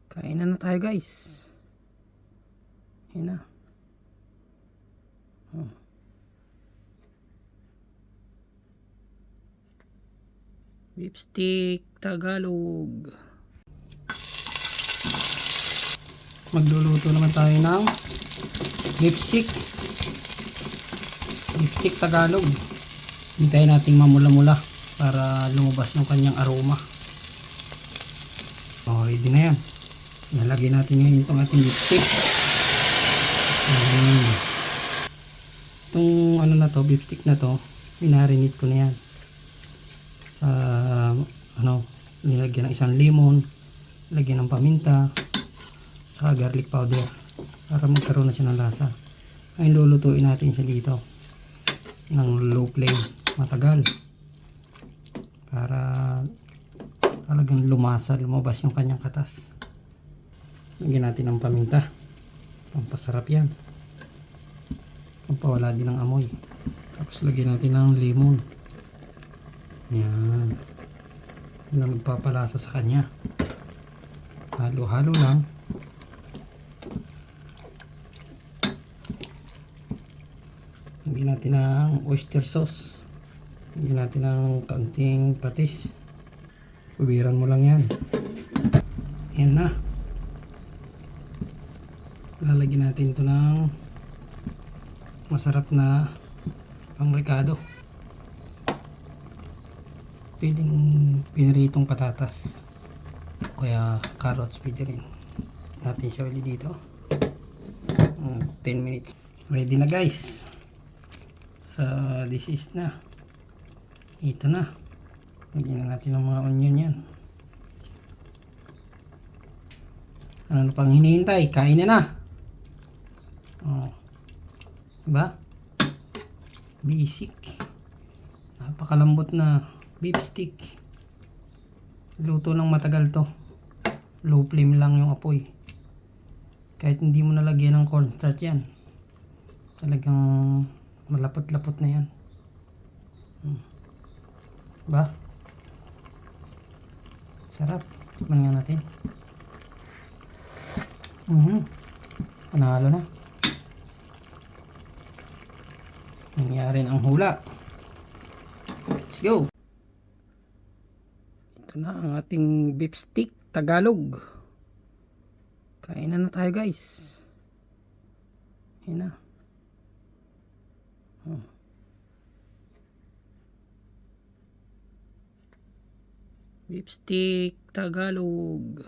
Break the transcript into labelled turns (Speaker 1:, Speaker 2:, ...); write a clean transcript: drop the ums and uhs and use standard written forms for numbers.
Speaker 1: Kainan na tayo guys. Ayun na. Beef stick Tagalog. Magluluto naman tayo ng beef stick. Beef stick Tagalog. Hintayin nating mamula-mula para lumabas yung kanyang aroma. Oh, ready na yan. Nalagay natin ngayon itong ating beef stick. Itong ano na to, beef stick na to, minarinate ko na yan. Sa nilagyan ng isang lemon, lagyan ng paminta, saka garlic powder para magkaroon na siya ng lasa. Ngayon lulutuin natin siya dito ng low flame matagal para talagang lumabas yung kanyang katas. Lagyan natin ng paminta, pampasarap yan, pampawala din ng amoy. Tapos lagyan natin ng lemon. Yan na magpapalasa sa kanya. Halo-halo lang. Lagyan natin ng oyster sauce. Lagyan natin ng kaunting patis. Kubiran mo lang yan. Yan na. Lalagyan natin ito ng masarap na pangrekado. Pwedeng piniritong patatas, kaya carrots pwede rin. Natin siya ulit dito. 10 minutes. Ready na guys. So this is na. Ito na. Lagyan na natin ng mga onion yan. Ano pang hinihintay? Kain na na. Oh. Diba? Basic. Napakalambot na beef stick. Luto ng matagal to. Low flame lang yung apoy. Kahit hindi mo nalagyan ng cornstarch yan, talagang malapot-lapot na yan. Diba? Sarap. Tikman nga natin. Panalo na. Nangyari na ang hula. Let's go. Ito na ang ating beef stick Tagalog. Kainan na tayo guys. Ayun na. Beef stick Tagalog.